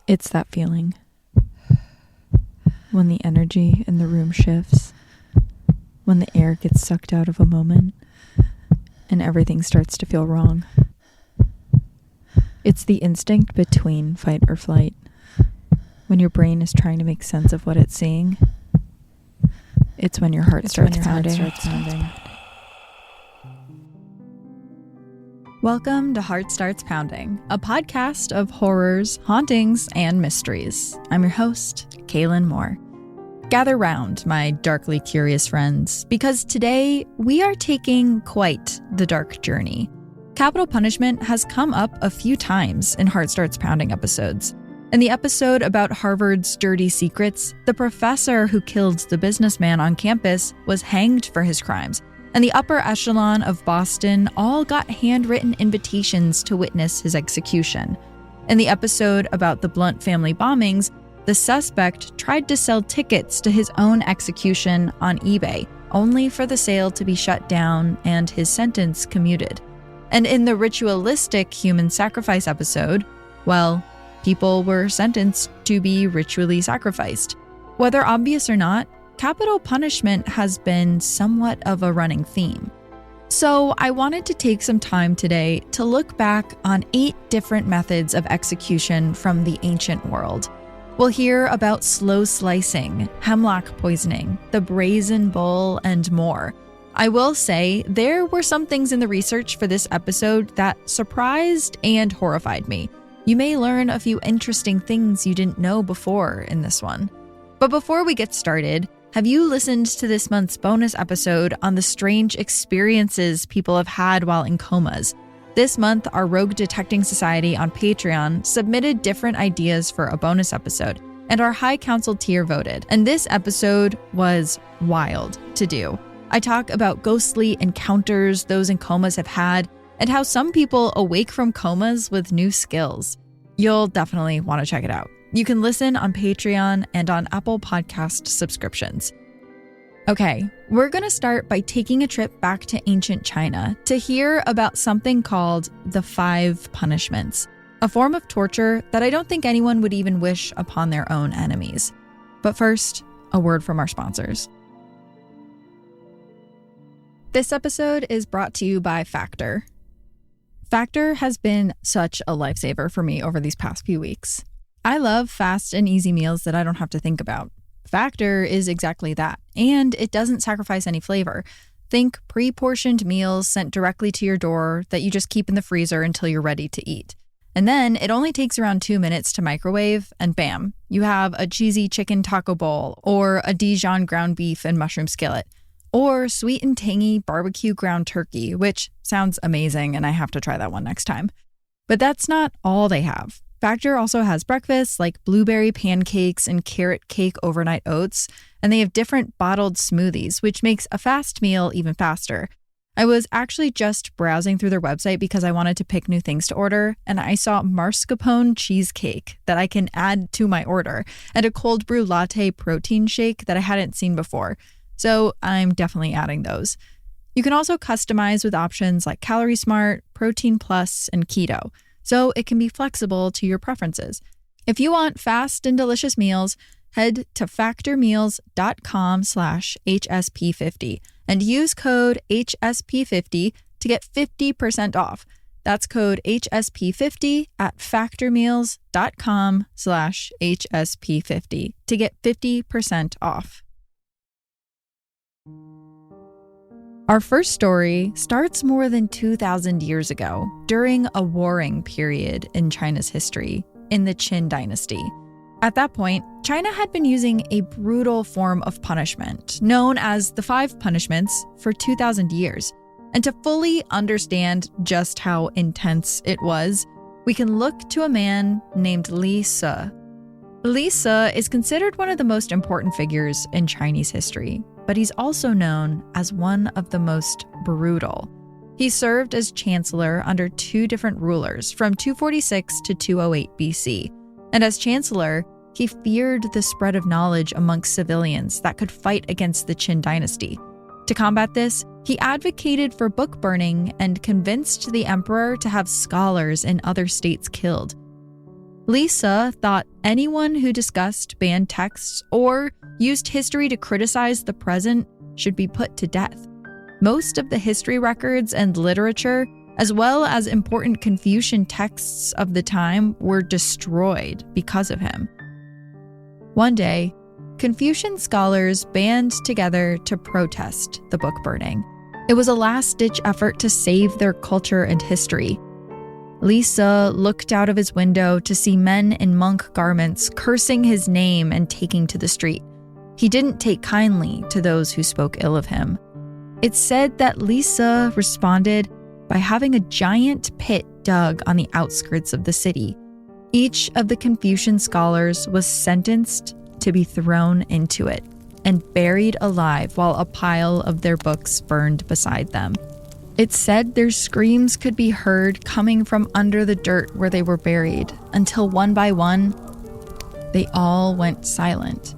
It's that feeling when the energy in the room shifts, when the air gets sucked out of a moment and everything starts to feel wrong. It's the instinct between fight or flight. When your brain is trying to make sense of what it's seeing, it's when your heart starts pounding. Welcome to Heart Starts Pounding, a podcast of horrors, hauntings, and mysteries. I'm your host, Kaylin Moore. Gather round, my darkly curious friends, because today we are taking quite the dark journey. Capital punishment has come up a few times in Heart Starts Pounding episodes. In the episode about Harvard's dirty secrets, the professor who killed the businessman on campus was hanged for his crimes, and the upper echelon of Boston all got handwritten invitations to witness his execution. In the episode about the Blunt family bombings, the suspect tried to sell tickets to his own execution on eBay, only for the sale to be shut down and his sentence commuted. And in the ritualistic human sacrifice episode, well, people were sentenced to be ritually sacrificed. Whether obvious or not, capital punishment has been somewhat of a running theme. So I wanted to take some time today to look back on 8 different methods of execution from the ancient world. We'll hear about slow slicing, hemlock poisoning, the brazen bull, and more. I will say there were some things in the research for this episode that surprised and horrified me. You may learn a few interesting things you didn't know before in this one. But before we get started, have you listened to this month's bonus episode on the strange experiences people have had while in comas? This month, our Rogue Detecting Society on Patreon submitted different ideas for a bonus episode, and our High Council tier voted. And this episode was wild to do. I talk about ghostly encounters those in comas have had, and how some people awake from comas with new skills. You'll definitely want to check it out. You can listen on Patreon and on Apple Podcast subscriptions. Okay, we're going to start by taking a trip back to ancient China to hear about something called the 5 punishments, a form of torture that I don't think anyone would even wish upon their own enemies. But first, a word from our sponsors. This episode is brought to you by Factor. Factor has been such a lifesaver for me over these past few weeks. I love fast and easy meals that I don't have to think about. Factor is exactly that, and it doesn't sacrifice any flavor. Think pre-portioned meals sent directly to your door that you just keep in the freezer until you're ready to eat. And then it only takes around 2 minutes to microwave, and bam, you have a cheesy chicken taco bowl, or a Dijon ground beef and mushroom skillet, or sweet and tangy barbecue ground turkey, which sounds amazing, and I have to try that one next time. But that's not all they have. Factor also has breakfasts like blueberry pancakes and carrot cake overnight oats, and they have different bottled smoothies, which makes a fast meal even faster. I was actually just browsing through their website because I wanted to pick new things to order, and I saw mascarpone cheesecake that I can add to my order, and a cold brew latte protein shake that I hadn't seen before. So I'm definitely adding those. You can also customize with options like Calorie Smart, Protein Plus, and Keto, so it can be flexible to your preferences. If you want fast and delicious meals, head to factormeals.com/HSP50 and use code HSP50 to get 50% off. That's code HSP50 at factormeals.com/HSP50 to get 50% off. Our first story starts more than 2,000 years ago, during a warring period in China's history, in the Qin dynasty. At that point, China had been using a brutal form of punishment, known as the 5 punishments, for 2,000 years. And to fully understand just how intense it was, we can look to a man named Li Se. Li Se is considered one of the most important figures in Chinese history, but he's also known as one of the most brutal. He served as chancellor under 2 different rulers from 246 to 208 BC. And as chancellor, he feared the spread of knowledge amongst civilians that could fight against the Qin dynasty. To combat this, he advocated for book burning and convinced the emperor to have scholars in other states killed. Lisa thought anyone who discussed banned texts or used history to criticize the present should be put to death. Most of the history records and literature, as well as important Confucian texts of the time, were destroyed because of him. One day, Confucian scholars band together to protest the book burning. It was a last-ditch effort to save their culture and history. Lisa looked out of his window to see men in monk garments cursing his name and taking to the street. He didn't take kindly to those who spoke ill of him. It's said that Lisa responded by having a giant pit dug on the outskirts of the city. Each of the Confucian scholars was sentenced to be thrown into it and buried alive while a pile of their books burned beside them. It's said their screams could be heard coming from under the dirt where they were buried, until one by one, they all went silent.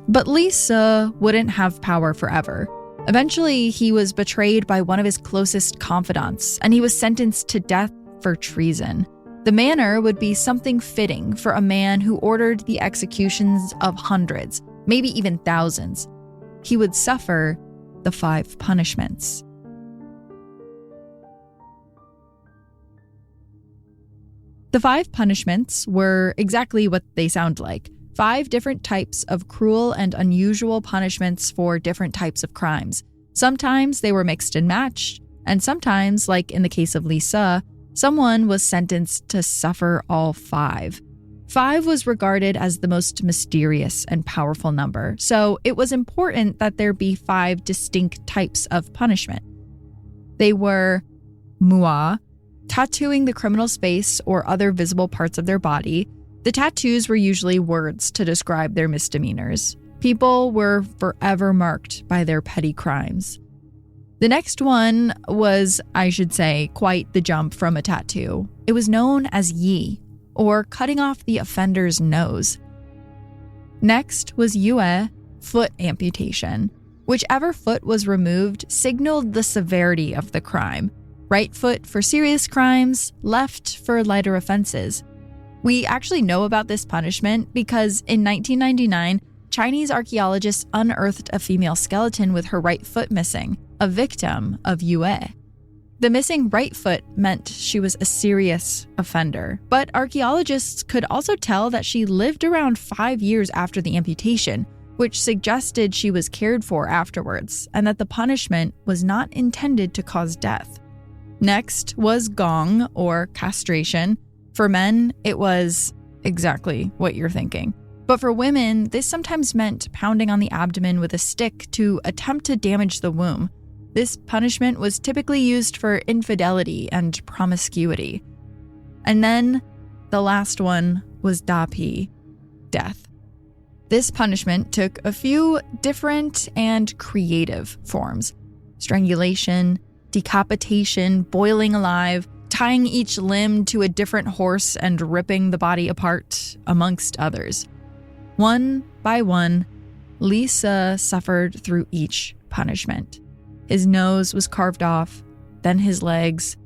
But Lisa wouldn't have power forever. Eventually, he was betrayed by one of his closest confidants, and he was sentenced to death for treason. The manner would be something fitting for a man who ordered the executions of hundreds, maybe even thousands. He would suffer the 5 punishments. The 5 punishments were exactly what they sound like. 5 different types of cruel and unusual punishments for different types of crimes. Sometimes they were mixed and matched, and sometimes, like in the case of Lisa, someone was sentenced to suffer all 5. 5 was regarded as the most mysterious and powerful number, so it was important that there be 5 distinct types of punishment. They were mua, tattooing the criminal's face or other visible parts of their body. The tattoos were usually words to describe their misdemeanors. People were forever marked by their petty crimes. The next one was, I should say, quite the jump from a tattoo. It was known as yi, or cutting off the offender's nose. Next was yue, foot amputation. Whichever foot was removed signaled the severity of the crime. Right foot for serious crimes, left for lighter offenses. We actually know about this punishment because in 1999, Chinese archaeologists unearthed a female skeleton with her right foot missing, a victim of yue. The missing right foot meant she was a serious offender, but archaeologists could also tell that she lived around 5 years after the amputation, which suggested she was cared for afterwards, and that the punishment was not intended to cause death. Next was gong, or castration. For men, it was exactly what you're thinking. But for women, this sometimes meant pounding on the abdomen with a stick to attempt to damage the womb. This punishment was typically used for infidelity and promiscuity. And then the last one was dapi, death. This punishment took a few different and creative forms: strangulation, decapitation, boiling alive, tying each limb to a different horse and ripping the body apart, amongst others. One by one, Lisa suffered through each punishment. His nose was carved off, then his legs.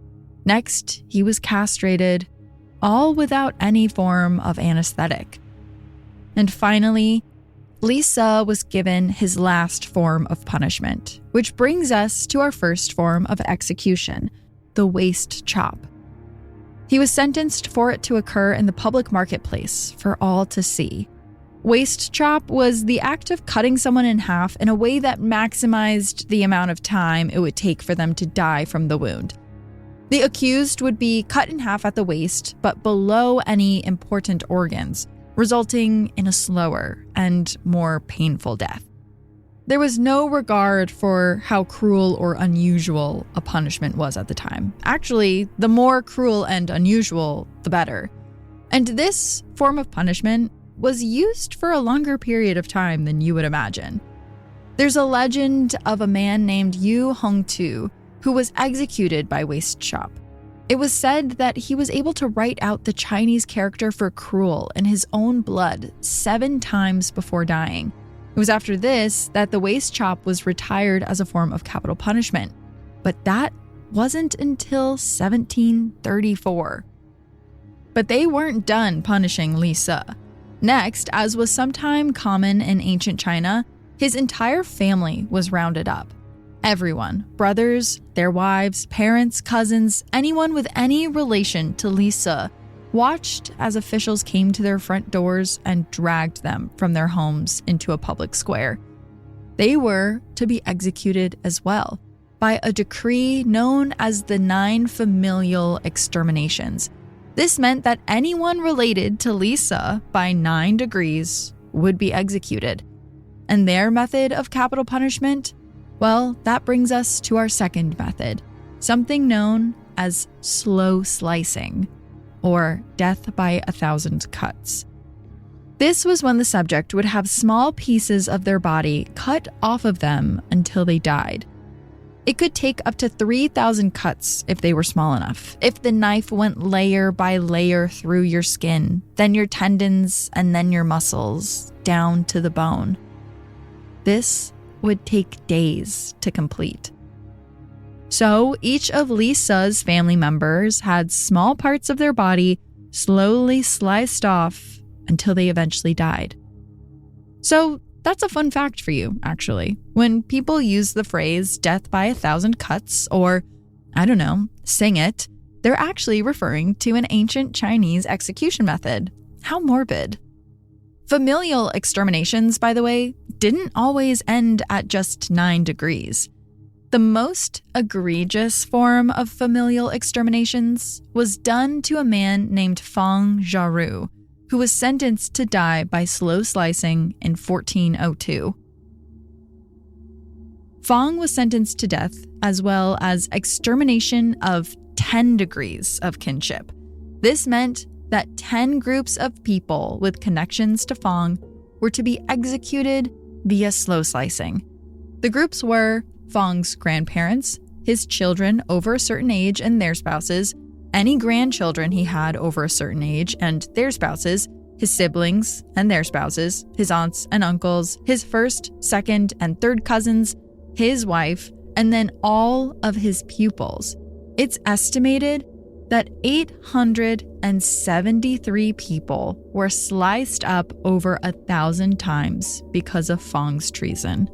Next, he was castrated, all without any form of anesthetic. And finally, Lisa was given his last form of punishment, which brings us to our first form of execution, the waist chop. He was sentenced for it to occur in the public marketplace for all to see. Waist chop was the act of cutting someone in half in a way that maximized the amount of time it would take for them to die from the wound. The accused would be cut in half at the waist, but below any important organs, resulting in a slower and more painful death. There was no regard for how cruel or unusual a punishment was at the time. Actually, the more cruel and unusual, the better. And this form of punishment was used for a longer period of time than you would imagine. There's a legend of a man named Yu Hongtu who was executed by waist chop. It was said that he was able to write out the Chinese character for cruel in his own blood 7 times before dying. It was after this that the waist chop was retired as a form of capital punishment. But that wasn't until 1734. But they weren't done punishing Li Se. Next, as was sometime common in ancient China, his entire family was rounded up. Everyone, brothers, their wives, parents, cousins, anyone with any relation to Li Se, watched as officials came to their front doors and dragged them from their homes into a public square. They were to be executed as well by a decree known as the 9 Familial Exterminations. This meant that anyone related to Li Se by 9 degrees would be executed. And their method of capital punishment? Well, that brings us to our second method, something known as slow slicing, or death by 1,000 cuts. This was when the subject would have small pieces of their body cut off of them until they died. It could take up to 3,000 cuts if they were small enough, if the knife went layer by layer through your skin, then your tendons, and then your muscles, down to the bone. This would take days to complete. So each of Li Se's family members had small parts of their body slowly sliced off until they eventually died. So that's a fun fact for you, actually. When people use the phrase death by 1,000 cuts, or, I don't know, sing it, they're actually referring to an ancient Chinese execution method. How morbid. Familial exterminations, by the way, didn't always end at just 9 degrees. The most egregious form of familial exterminations was done to a man named Fang Zharu, who was sentenced to die by slow slicing in 1402. Fang was sentenced to death as well as extermination of 10 degrees of kinship. This meant that 10 groups of people with connections to Fang were to be executed via slow slicing. The groups were Fang's grandparents, his children over a certain age and their spouses, any grandchildren he had over a certain age and their spouses, his siblings and their spouses, his aunts and uncles, his first, second, and third cousins, his wife, and then all of his pupils. It's estimated that 873 people were sliced up over 1,000 times because of Fang's treason.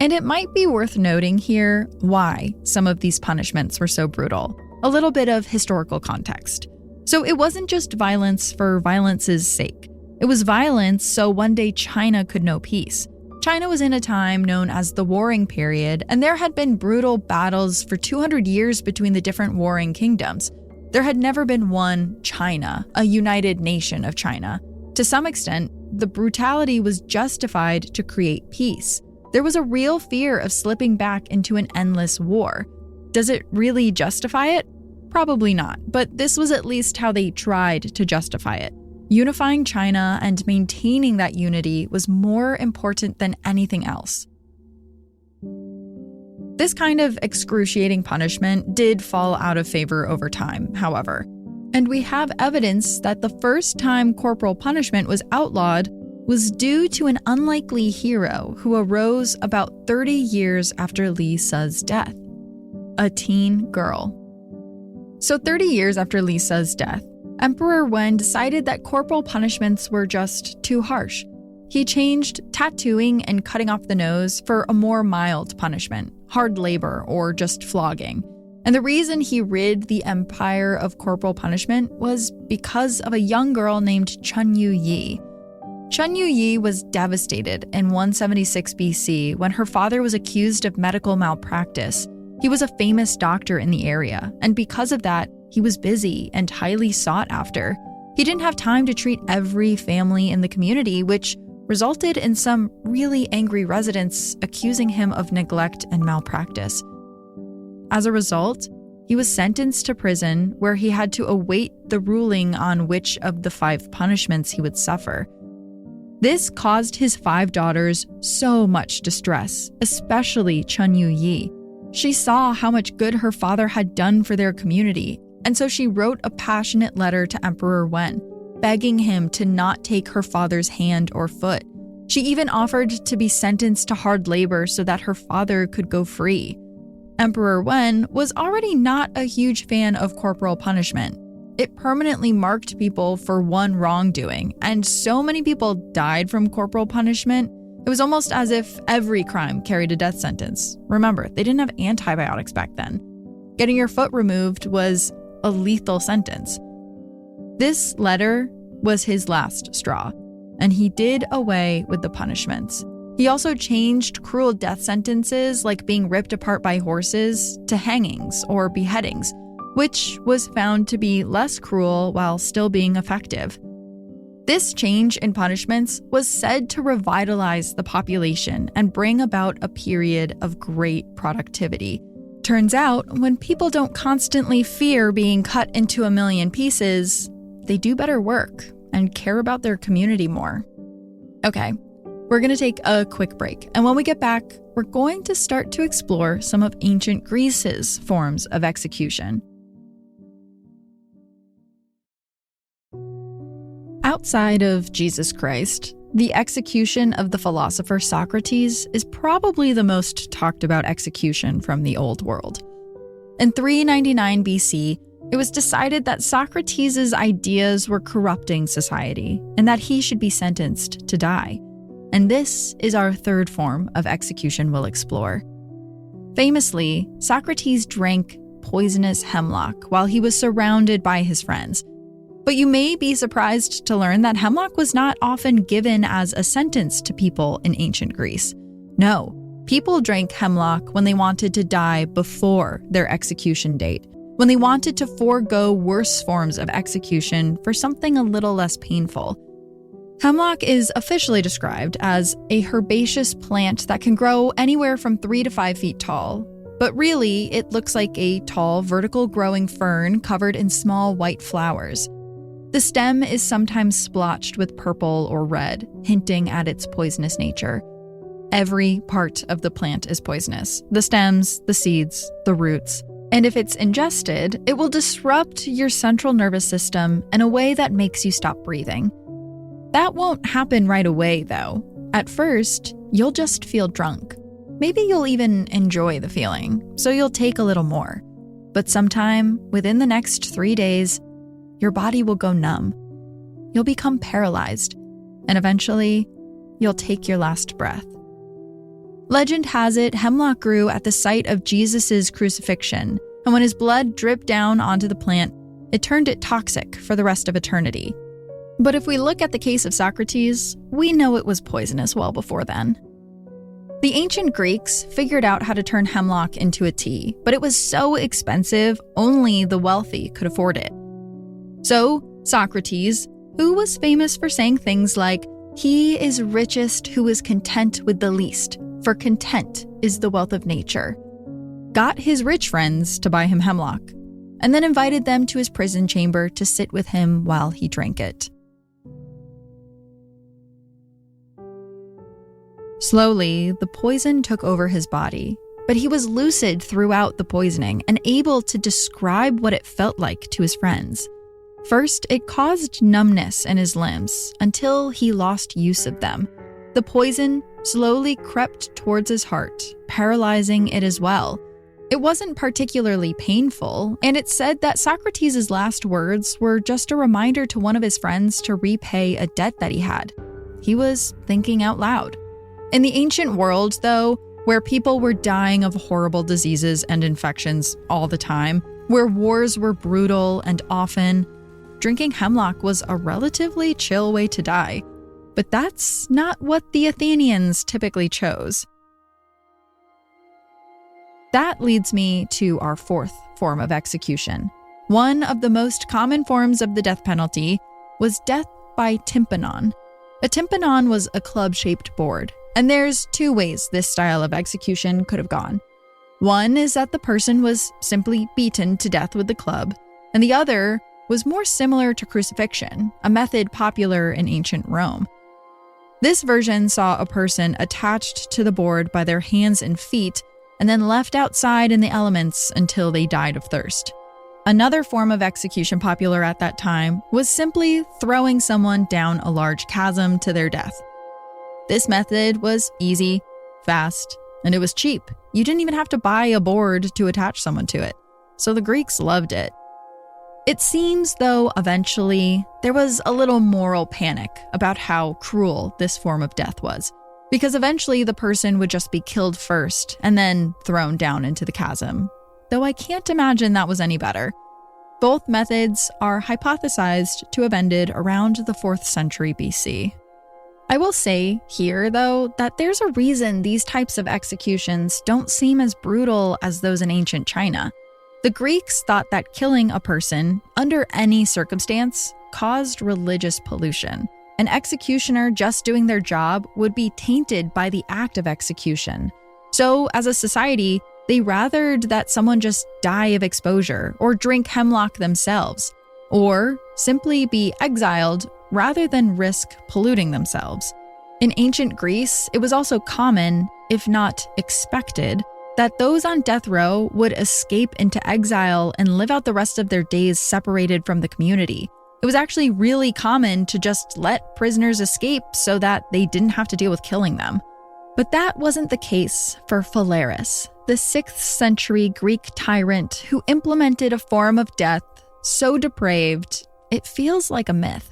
And it might be worth noting here why some of these punishments were so brutal. A little bit of historical context. So it wasn't just violence for violence's sake. It was violence so one day China could know peace. China was in a time known as the Warring Period, and there had been brutal battles for 200 years between the different warring kingdoms. There had never been one China, a united nation of China. To some extent, the brutality was justified to create peace. There was a real fear of slipping back into an endless war. Does it really justify it? Probably not, but this was at least how they tried to justify it. Unifying China and maintaining that unity was more important than anything else. This kind of excruciating punishment did fall out of favor over time, however. And we have evidence that the first time corporal punishment was outlawed was due to an unlikely hero who arose about 30 years after Li Se's death, a teen girl. So 30 years after Li Se's death, Emperor Wen decided that corporal punishments were just too harsh. He changed tattooing and cutting off the nose for a more mild punishment, hard labor or just flogging. And the reason he rid the empire of corporal punishment was because of a young girl named Chun Yu-yi. Chun Yu-yi was devastated in 176 BC when her father was accused of medical malpractice. He was a famous doctor in the area, and because of that, he was busy and highly sought after. He didn't have time to treat every family in the community, which resulted in some really angry residents accusing him of neglect and malpractice. As a result, he was sentenced to prison where he had to await the ruling on which of the 5 punishments he would suffer. This caused his 5 daughters so much distress, especially Chun Yu-yi. She saw how much good her father had done for their community, and so she wrote a passionate letter to Emperor Wen, begging him to not take her father's hand or foot. She even offered to be sentenced to hard labor so that her father could go free. Emperor Wen was already not a huge fan of corporal punishment. it permanently marked people for one wrongdoing, and so many people died from corporal punishment, it was almost as if every crime carried a death sentence. Remember, they didn't have antibiotics back then. Getting your foot removed was a lethal sentence. This letter was his last straw, and he did away with the punishments. He also changed cruel death sentences like being ripped apart by horses to hangings or beheadings, which was found to be less cruel while still being effective. This change in punishments was said to revitalize the population and bring about a period of great productivity. Turns out, when people don't constantly fear being cut into a million pieces, they do better work and care about their community more. Okay, we're going to take a quick break, and when we get back, we're going to start to explore some of ancient Greece's forms of execution. Outside of Jesus Christ, the execution of the philosopher Socrates is probably the most talked about execution from the old world. In 399 BC, it was decided that Socrates' ideas were corrupting society and that he should be sentenced to die. And this is our third form of execution we'll explore. Famously, Socrates drank poisonous hemlock while he was surrounded by his friends. But you may be surprised to learn that hemlock was not often given as a sentence to people in ancient Greece. No, people drank hemlock when they wanted to die before their execution date, when they wanted to forego worse forms of execution for something a little less painful. Hemlock is officially described as a herbaceous plant that can grow anywhere from 3 to 5 feet tall. But really, it looks like a tall, vertical growing fern covered in small white flowers. The stem is sometimes splotched with purple or red, hinting at its poisonous nature. Every part of the plant is poisonous: the stems, the seeds, the roots. And if it's ingested, it will disrupt your central nervous system in a way that makes you stop breathing. That won't happen right away, though. At first, you'll just feel drunk. Maybe you'll even enjoy the feeling, so you'll take a little more. But sometime within the next 3 days, your body will go numb. You'll become paralyzed, and eventually, you'll take your last breath. Legend has it hemlock grew at the site of Jesus' crucifixion, and when his blood dripped down onto the plant, it turned it toxic for the rest of eternity. But if we look at the case of Socrates, we know it was poisonous well before then. The ancient Greeks figured out how to turn hemlock into a tea, but it was so expensive, only the wealthy could afford it. So, Socrates, who was famous for saying things like, "He is richest who is content with the least, for content is the wealth of nature," got his rich friends to buy him hemlock, and then invited them to his prison chamber to sit with him while he drank it. Slowly, the poison took over his body, but he was lucid throughout the poisoning and able to describe what it felt like to his friends. First, it caused numbness in his limbs until he lost use of them. The poison slowly crept towards his heart, paralyzing it as well. It wasn't particularly painful, and it said that Socrates' last words were just a reminder to one of his friends to repay a debt that he had. He was thinking out loud. In the ancient world, though, where people were dying of horrible diseases and infections all the time, where wars were brutal and often, drinking hemlock was a relatively chill way to die. But that's not what the Athenians typically chose. That leads me to our fourth form of execution. One of the most common forms of the death penalty was death by tympanon. A tympanon was a club-shaped board, and there's 2 ways this style of execution could have gone. One is that the person was simply beaten to death with the club, and the other was more similar to crucifixion, a method popular in ancient Rome. This version saw a person attached to the board by their hands and feet and then left outside in the elements until they died of thirst. Another form of execution popular at that time was simply throwing someone down a large chasm to their death. This method was easy, fast, and it was cheap. You didn't even have to buy a board to attach someone to it. So the Greeks loved it. It seems, though, eventually there was a little moral panic about how cruel this form of death was, because eventually the person would just be killed first and then thrown down into the chasm, though I can't imagine that was any better. Both methods are hypothesized to have ended around the 4th century BC. I will say here, though, that there's a reason these types of executions don't seem as brutal as those in ancient China. The Greeks thought that killing a person, under any circumstance, caused religious pollution. An executioner just doing their job would be tainted by the act of execution. So, as a society, they rathered that someone just die of exposure or drink hemlock themselves, or simply be exiled rather than risk polluting themselves. In ancient Greece, it was also common, if not expected, that those on death row would escape into exile and live out the rest of their days separated from the community. It was actually really common to just let prisoners escape so that they didn't have to deal with killing them. But that wasn't the case for Phalaris, the 6th century Greek tyrant who implemented a form of death so depraved, it feels like a myth.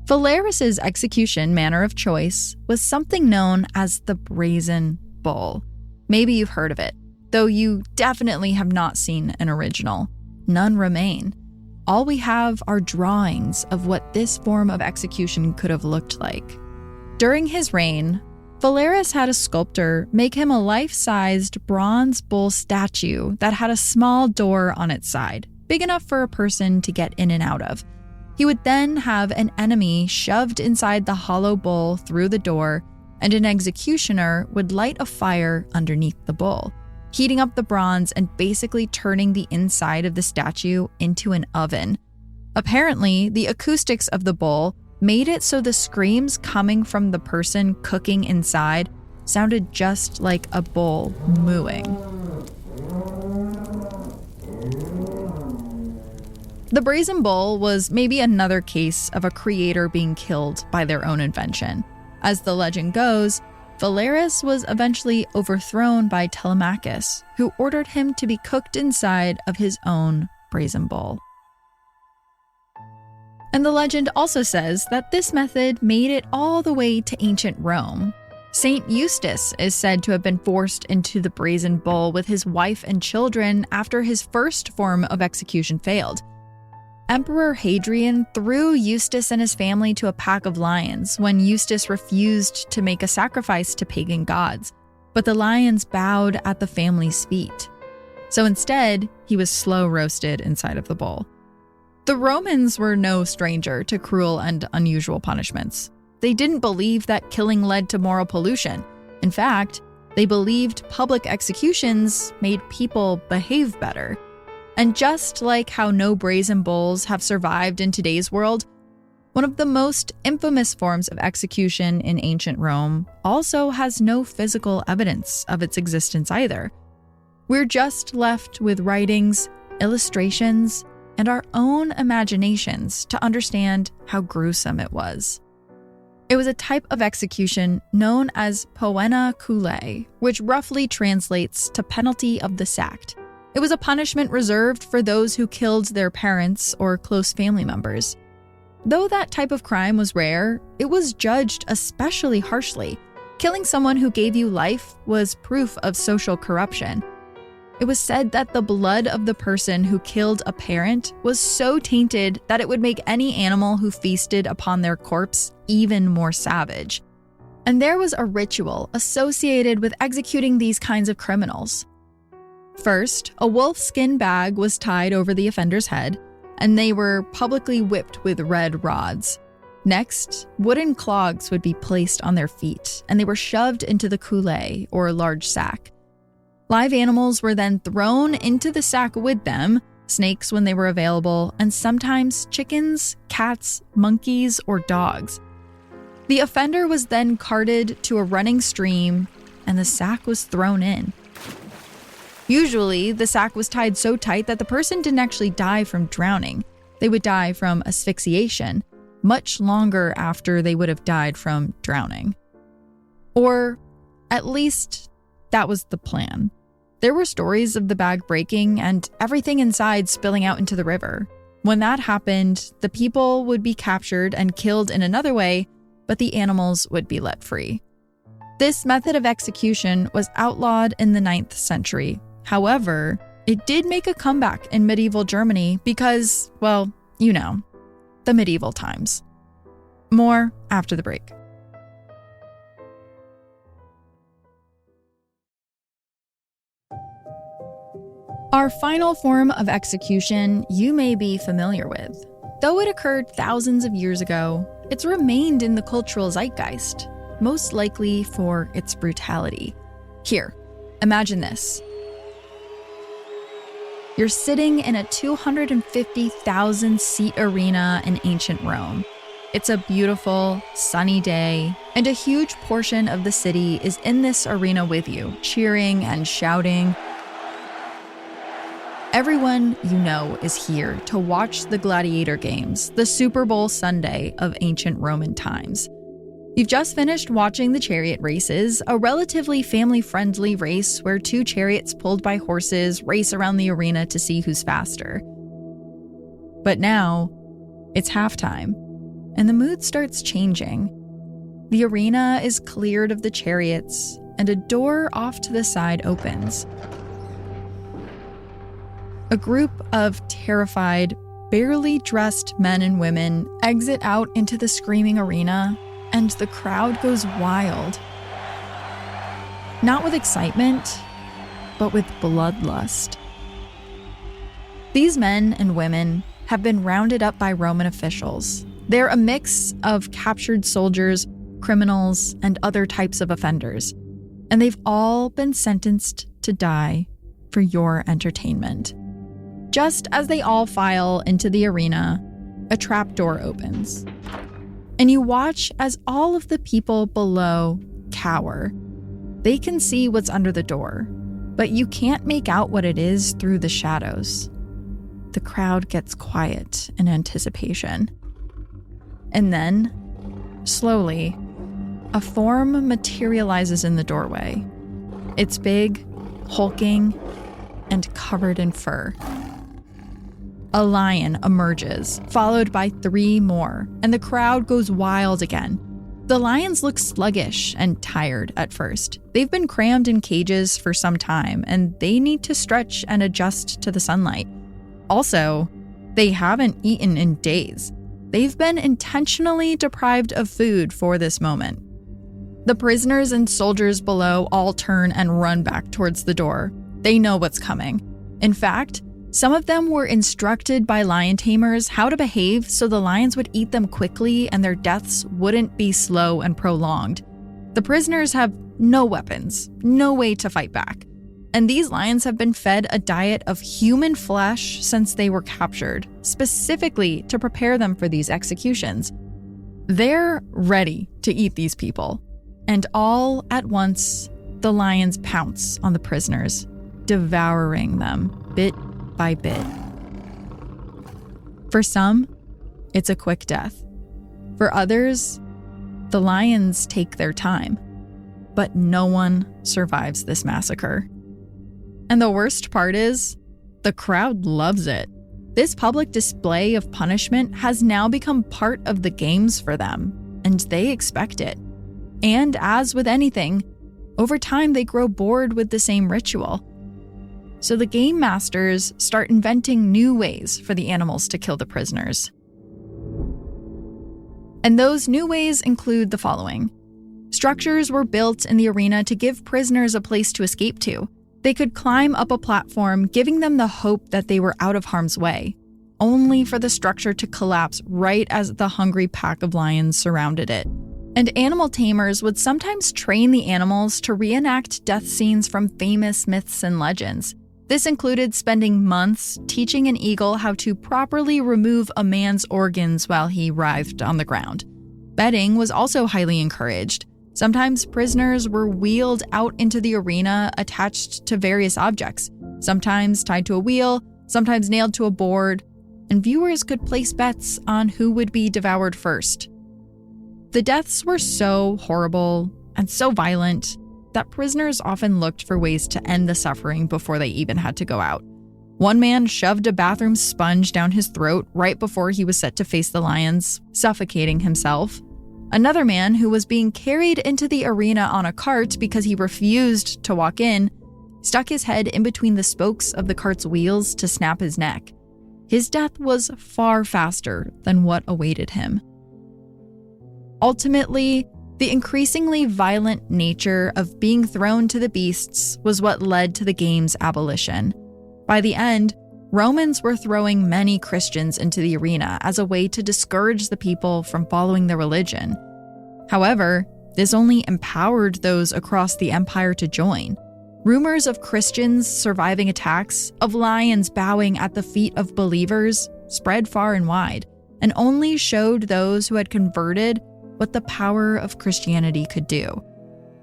Phalaris's execution manner of choice was something known as the Brazen Bull. Maybe you've heard of it, though you definitely have not seen an original. None remain. All we have are drawings of what this form of execution could have looked like. During his reign, Phalaris had a sculptor make him a life-sized bronze bull statue that had a small door on its side, big enough for a person to get in and out of. He would then have an enemy shoved inside the hollow bull through the door, and an executioner would light a fire underneath the bull, heating up the bronze and basically turning the inside of the statue into an oven. Apparently, the acoustics of the bull made it so the screams coming from the person cooking inside sounded just like a bull mooing. The Brazen Bull was maybe another case of a creator being killed by their own invention. As the legend goes, Phalaris was eventually overthrown by Telemachus, who ordered him to be cooked inside of his own Brazen Bull. And the legend also says that this method made it all the way to ancient Rome. Saint Eustace is said to have been forced into the Brazen Bull with his wife and children after his first form of execution failed. Emperor Hadrian threw Eustace and his family to a pack of lions when Eustace refused to make a sacrifice to pagan gods, but the lions bowed at the family's feet. So instead, he was slow roasted inside of the bull. The Romans were no stranger to cruel and unusual punishments. They didn't believe that killing led to moral pollution. In fact, they believed public executions made people behave better. And just like how no brazen bulls have survived in today's world, one of the most infamous forms of execution in ancient Rome also has no physical evidence of its existence either. We're just left with writings, illustrations, and our own imaginations to understand how gruesome it was. It was a type of execution known as poena culae, which roughly translates to penalty of the sacked. It was a punishment reserved for those who killed their parents or close family members. Though that type of crime was rare, it was judged especially harshly. Killing someone who gave you life was proof of social corruption. It was said that the blood of the person who killed a parent was so tainted that it would make any animal who feasted upon their corpse even more savage. And there was a ritual associated with executing these kinds of criminals. First, a wolf skin bag was tied over the offender's head, and they were publicly whipped with red rods. Next, wooden clogs would be placed on their feet, and they were shoved into the coulée, or large sack. Live animals were then thrown into the sack with them, snakes when they were available, and sometimes chickens, cats, monkeys, or dogs. The offender was then carted to a running stream, and the sack was thrown in. Usually, the sack was tied so tight that the person didn't actually die from drowning. They would die from asphyxiation, much longer after they would have died from drowning. Or, at least, that was the plan. There were stories of the bag breaking and everything inside spilling out into the river. When that happened, the people would be captured and killed in another way, but the animals would be let free. This method of execution was outlawed in the 9th century. However, it did make a comeback in medieval Germany because, well, you know, the medieval times. More after the break. Our final form of execution you may be familiar with. Though it occurred thousands of years ago, it's remained in the cultural zeitgeist, most likely for its brutality. Here, imagine this. You're sitting in a 250,000-seat arena in ancient Rome. It's a beautiful, sunny day, and a huge portion of the city is in this arena with you, cheering and shouting. Everyone you know is here to watch the gladiator games, the Super Bowl Sunday of ancient Roman times. You've just finished watching the chariot races, a relatively family-friendly race where 2 chariots pulled by horses race around the arena to see who's faster. But now, it's halftime, and the mood starts changing. The arena is cleared of the chariots, and a door off to the side opens. A group of terrified, barely dressed men and women exit out into the screaming arena, and the crowd goes wild. Not with excitement, but with bloodlust. These men and women have been rounded up by Roman officials. They're a mix of captured soldiers, criminals, and other types of offenders, and they've all been sentenced to die for your entertainment. Just as they all file into the arena, a trapdoor opens. And you watch as all of the people below cower. They can see what's under the door, but you can't make out what it is through the shadows. The crowd gets quiet in anticipation. And then, slowly, a form materializes in the doorway. It's big, hulking, and covered in fur. A lion emerges, followed by 3 more, and the crowd goes wild again. The lions look sluggish and tired at first. They've been crammed in cages for some time, and they need to stretch and adjust to the sunlight. Also, they haven't eaten in days. They've been intentionally deprived of food for this moment. The prisoners and soldiers below all turn and run back towards the door. They know what's coming. In fact, some of them were instructed by lion tamers how to behave so the lions would eat them quickly and their deaths wouldn't be slow and prolonged. The prisoners have no weapons, no way to fight back. And these lions have been fed a diet of human flesh since they were captured, specifically to prepare them for these executions. They're ready to eat these people. And all at once, the lions pounce on the prisoners, devouring them bit by bit. For some, it's a quick death. For others, the lions take their time. But no one survives this massacre. And the worst part is, the crowd loves it. This public display of punishment has now become part of the games for them, and they expect it. And as with anything, over time they grow bored with the same ritual. So the game masters start inventing new ways for the animals to kill the prisoners. And those new ways include the following. Structures were built in the arena to give prisoners a place to escape to. They could climb up a platform, giving them the hope that they were out of harm's way, only for the structure to collapse right as the hungry pack of lions surrounded it. And animal tamers would sometimes train the animals to reenact death scenes from famous myths and legends. This included spending months teaching an eagle how to properly remove a man's organs while he writhed on the ground. Betting was also highly encouraged. Sometimes prisoners were wheeled out into the arena attached to various objects, sometimes tied to a wheel, sometimes nailed to a board, and viewers could place bets on who would be devoured first. The deaths were so horrible and so violent that prisoners often looked for ways to end the suffering before they even had to go out. One man shoved a bathroom sponge down his throat right before he was set to face the lions, suffocating himself. Another man, who was being carried into the arena on a cart because he refused to walk in, stuck his head in between the spokes of the cart's wheels to snap his neck. His death was far faster than what awaited him. Ultimately, the increasingly violent nature of being thrown to the beasts was what led to the game's abolition. By the end, Romans were throwing many Christians into the arena as a way to discourage the people from following their religion. However, this only empowered those across the empire to join. Rumors of Christians surviving attacks, of lions bowing at the feet of believers, spread far and wide, and only showed those who had converted what the power of Christianity could do.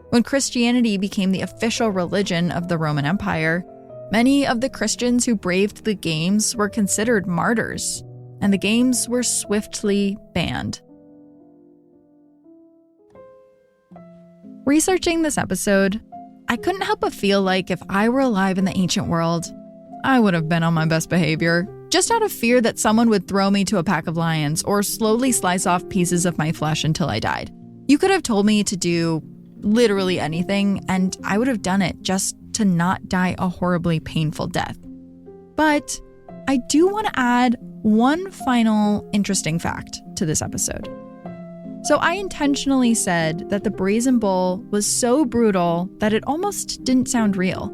When Christianity became the official religion of the Roman Empire, many of the Christians who braved the games were considered martyrs, and the games were swiftly banned. Researching this episode, I couldn't help but feel like if I were alive in the ancient world, I would have been on my best behavior, just out of fear that someone would throw me to a pack of lions or slowly slice off pieces of my flesh until I died. You could have told me to do literally anything, and I would have done it just to not die a horribly painful death. But I do want to add one final interesting fact to this episode. So I intentionally said that the brazen bull was so brutal that it almost didn't sound real.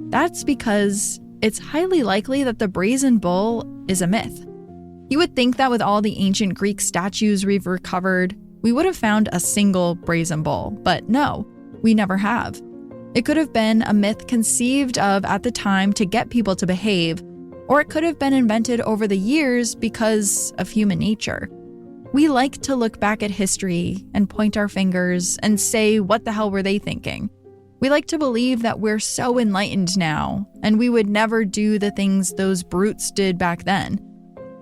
That's because it's highly likely that the brazen bull is a myth. You would think that with all the ancient Greek statues we've recovered, we would have found a single brazen bull, but no, we never have. It could have been a myth conceived of at the time to get people to behave, or it could have been invented over the years because of human nature. We like to look back at history and point our fingers and say, what the hell were they thinking? We like to believe that we're so enlightened now, and we would never do the things those brutes did back then.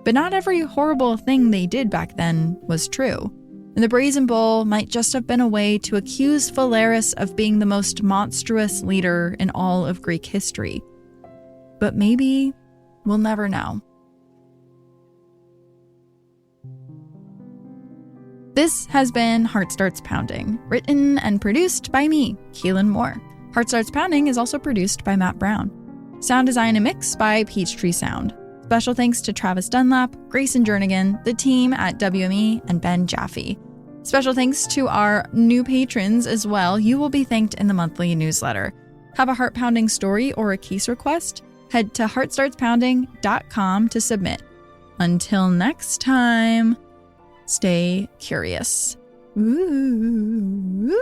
But not every horrible thing they did back then was true. And the brazen bull might just have been a way to accuse Phalaris of being the most monstrous leader in all of Greek history. But maybe we'll never know. This has been Heart Starts Pounding, written and produced by me, Kaylin Moore. Heart Starts Pounding is also produced by Matt Brown. Sound design and mix by Peachtree Sound. Special thanks to Travis Dunlap, Grayson Jernigan, the team at WME, and Ben Jaffe. Special thanks to our new patrons as well. You will be thanked in the monthly newsletter. Have a heart-pounding story or a case request? Head to heartstartspounding.com to submit. Until next time, stay curious. Ooh.